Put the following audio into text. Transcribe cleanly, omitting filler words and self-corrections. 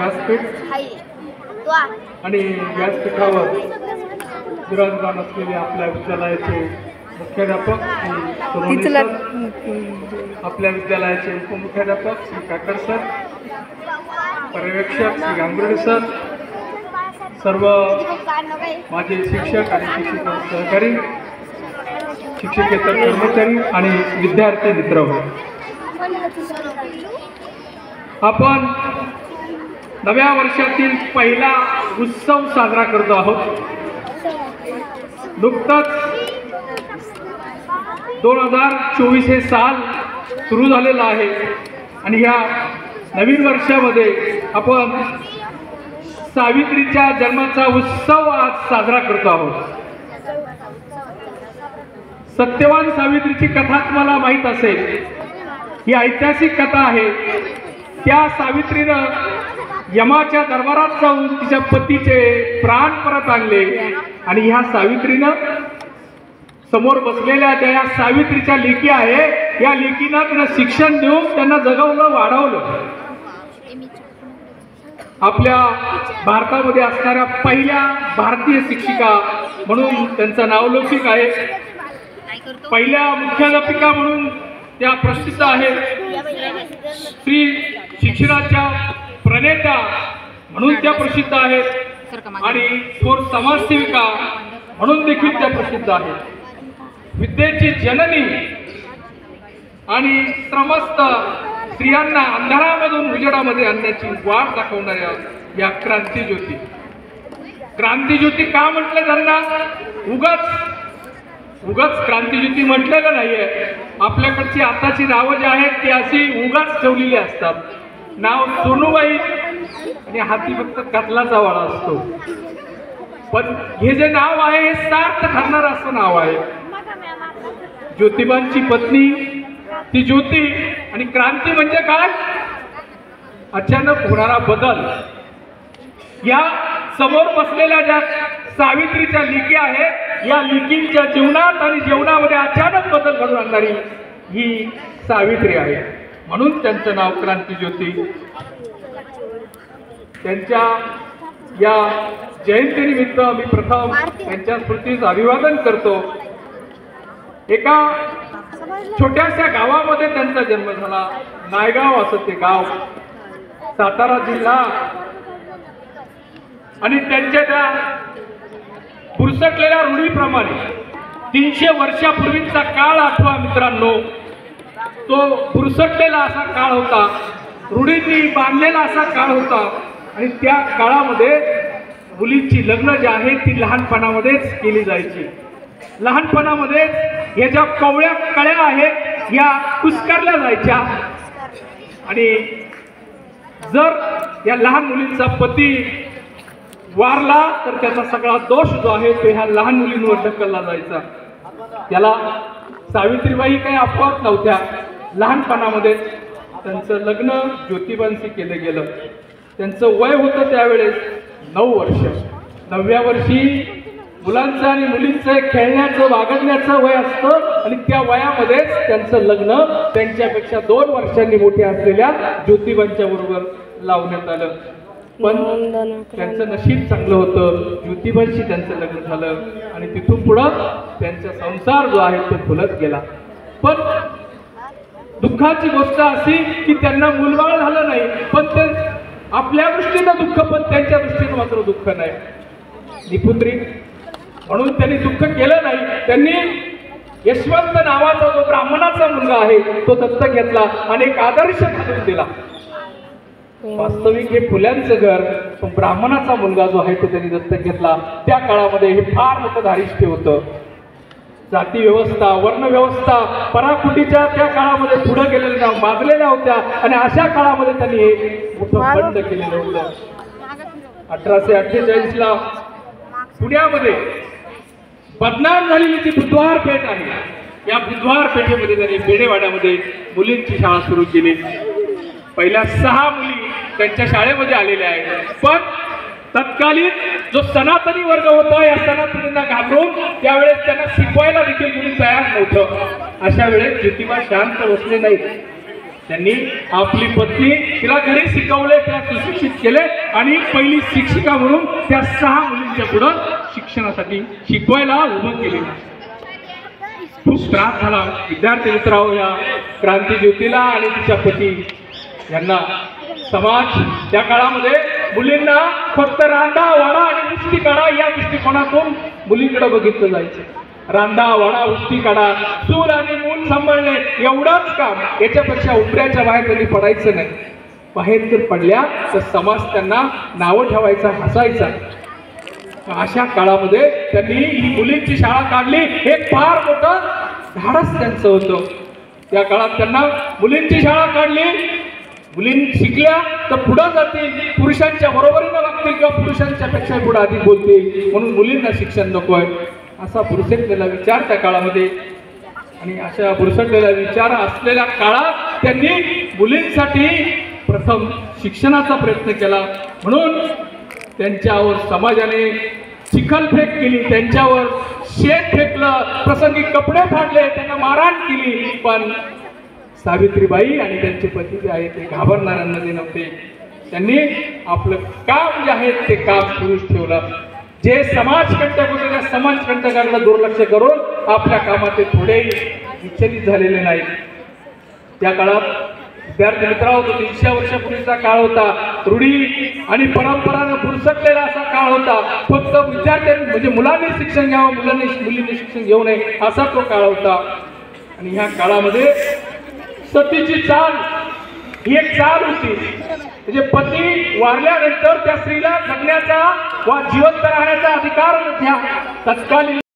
व्यासपीठ आणि व्यासपीठावर विराजमान असलेले आपल्या विद्यालयाचे मुख्याध्यापक श्री सोनवणे सर, आपल्या विद्यालयाचे उपमुख्याध्यापक श्री काकर सर, पर्यवेक्षक श्री गांगुर्डे सर, सर्व माझे शिक्षक आणि शिक्षक सहकारी, शिक्षकेतर कर्मचारी आणि विद्यार्थी मित्र हो, आपण नव्या वर्षातील पहिला उत्सव साजरा करतो आहोत. नुकतंच 2024 हे साल सुरू झालेलं आहे आणि ह्या नवीन वर्षामध्ये आपण सावित्रीच्या जन्माचा उत्सव आज साजरा करतो आहोत. सत्यवान सावित्रीची कथा तुम्हाला माहीत असेल. ही ऐतिहासिक कथा आहे. त्या सावित्रीनं यमाच्या दरबारात जाऊन तिच्या पतीचे प्राण परत आणले आणि ह्या सावित्रीनं समोर बसलेल्या त्या या सावित्रीच्या लेकी आहे, या लेकीनं त्यांना शिक्षण देऊन त्यांना जगवलं, वाढवलं. आपल्या भारतामध्ये असणाऱ्या पहिल्या भारतीय शिक्षिका म्हणून त्यांचं नावलौकिक आहे. पहिल्या मुख्याध्यापिका म्हणून त्या प्रसिद्ध आहेत. स्त्री शिक्षणाच्या प्रणेता म्हणून त्या प्रसिद्ध आहेत आणि थोर समाजसेविका म्हणून देखील त्या प्रसिद्ध आहेत. विद्येची जननी आणि समस्त स्त्रियांना अंधारामधून उजेडामध्ये आणण्याची वाट दाखवणाऱ्या या क्रांतिज्योती. क्रांतिज्योती का म्हटलं त्यांना? उगाच क्रांतिज्योती म्हटलेलं नाहीये. आपल्याकडची आताची नावं जी आहेत ती अशी उगाच ठेवलेली असतात. नाव सोनूबाई आणि हाती फक्त कतलाचा वाडा असतो, पण हे जे नाव आहे हे सार्थ ठरणार असं नाव आहे. ज्योतिबांची पत्नी ती ज्योती आणि क्रांती म्हणजे काय? अचानक होणारा बदल. या समोर बसलेल्या ज्या सावित्रीच्या लेकी आहेत, या लेकींच्या जीवनात आणि जीवनामध्ये अचानक बदल घडून आणणारी ही सावित्री आहे. म्हणून त्यांचं नाव क्रांतिज्योती. त्यांच्या या जयंतीनिमित्त मी प्रथम त्यांच्या स्मृतीस अभिवादन करतो. एका छोट्याशा गावामध्ये त्यांचा जन्म झाला. नायगाव असं ते गाव, सातारा जिल्हा. आणि त्यांच्या त्या पुरसटलेल्या रूढीप्रमाणे 300 वर्षापूर्वीचा काळ आठवा मित्रांनो. तो पुरसटलेला असा काळ होता, रूढींनी बांधलेला असा काळ होता. आणि त्या काळामध्ये मुलींची लग्न जी आहे ती लहानपणामध्येच केली जायची. लहानपणामध्ये या ज्या कवळ्या कळ्या आहेत या कुस्करल्या जायच्या आणि जर या लहान मुलींचा पती वारला तर त्याचा सगळा दोष जो आहे तो ह्या लहान मुलींवर ढकलला जायचा. त्याला सावित्रीबाई काही अपवाद नव्हत्या. लहानपणामध्ये त्यांचं लग्न ज्योतिबांशी केलं गेलं. त्यांचं वय होतं त्यावेळेस 9 वर्ष. 9व्या वर्षी मुलांचं आणि मुलींचं खेळण्याचं वागण्याचं वय असतं आणि त्या वयामध्येच त्यांचं लग्न त्यांच्यापेक्षा 2 वर्षांनी मोठ्या असलेल्या ज्योतिबांच्या बरोबर लावण्यात आलं. पण त्यांचं नशीब चांगलं होतं. ज्योतिबांशी त्यांचं लग्न झालं आणि तिथून पुढं त्यांचा संसार जो आहे तो फुलत गेला. पण दुःखाची गोष्ट अशी की त्यांना मुलबाळ झालं नाही. पण ते आपल्या दृष्टीनं दुःख, पण त्यांच्या दृष्टीनं मात्र दुःख नाही. निपुत्री म्हणून त्यांनी दुःख केलं नाही. त्यांनी यशवंत नावाचा जो ब्राह्मणाचा मुलगा आहे तो दत्तक घेतला आणि एक आदर्श घालून दिला. वास्तविक हे फुल्यांचं घर, पण ब्राह्मणाचा मुलगा जो आहे तो त्यांनी दत्तक घेतला. त्या काळामध्ये हे फार मोठं धारिष्ट्य होतं. जाती व्यवस्था, वर्ण व्यवस्था पराकुटीच्या त्या काळामध्ये पुढे गेलेल्या माजलेल्या होत्या आणि अशा काळामध्ये त्यांनी हे मोठं बंड केलेलं होतं. 1848ला पुण्यामध्ये बदनाम झालेली जी बुधवार पेठ आहे, या बुधवार पेठेमध्ये त्यांनी बेडेवाड्यामध्ये मुलींची शाळा सुरू केली. पहिल्या 6 मुली त्यांच्या शाळेमध्ये आलेल्या आहेत. पण तत्कालीन जो सनातनी वर्ग होता या सनातनींना घाबरून त्यावेळेस त्यांना शिकवायला देखील कोणी तयार नव्हतं. अशा वेळेस ज्योतिबा शांत बसले नाहीत. त्यांनी आपली पत्नी तिला घरी शिकवले, त्या सुशिक्षित केले आणि पहिली शिक्षिका म्हणून त्या 6 मुलींच्या पुढं शिक्षणासाठी शिकवायला उभं केले. खूप त्रास झाला विद्यार्थी मित्रांनो या क्रांती ज्योतीला आणि तिच्या पती यांना. समाज त्या काळामध्ये मुलींना फक्त रांदा वाडा आणि उस्ती काढा या दृष्टिकोनातून मुलींकडे बघितलं जायचं. रांदा वाडा उस्ती काढा, चूल आणि मूल सांभाळणे एवढंच काम, याच्यापेक्षा उमऱ्याच्या बाहेर कधी पडायचं नाही. बाहेर जर पडल्या तर समाज त्यांना नावं ठेवायचा, हसायचा. अशा काळामध्ये त्यांनी ही मुलींची शाळा काढली. हे फार मोठं धाडस त्यांचं होतं. त्या काळात त्यांना मुलींची शाळा काढली. मुलीं शिकल्या तर पुढे जातील, पुरुषांच्या बरोबरीनं वागतील किंवा पुरुषांच्या पेक्षा पुढे अधिक बोलतील, म्हणून मुलींना शिक्षण नको आहे असा बुरसटलेला विचार त्या काळामध्ये. आणि अशा बुरसटलेला विचार असलेल्या काळात त्यांनी मुलींसाठी प्रथम शिक्षणाचा प्रयत्न केला. म्हणून त्यांच्यावर समाजाने चिखलफेक केली, त्यांच्यावर शेत फेकलं, प्रसंगी कपडे फाडले, त्यांना मारहाण केली. पण सावित्रीबाई आणि त्यांचे पती जे आहेत ते घाबरणाऱ्यांमध्ये नव्हते. त्यांनी आपलं काम जे आहे ते काम सुरूच ठेवलं. जे समाजकंटक होते त्या समाजकंटकांना दुर्लक्ष करून आपल्या कामात ते थोडेही विचलित झालेले नाहीत. त्या काळात विद्यार्थी मित्रांनो 300 वर्षापूर्वीचा काळ होता. रूढी आणि परंपरांना बुरसटलेला असा काळ होता. फक्त विद्यार्थ्यांनी म्हणजे मुलांनी शिक्षण घ्यावं, मुलींनी शिक्षण घेऊ नये असा तो काळ होता. आणि ह्या काळामध्ये सतीची चाल ही एक चाल होती. म्हणजे पती वारल्यानंतर त्या स्त्रीला जगण्याचा वा जिवंत राहण्याचा अधिकार नव्हता. तत्कालीन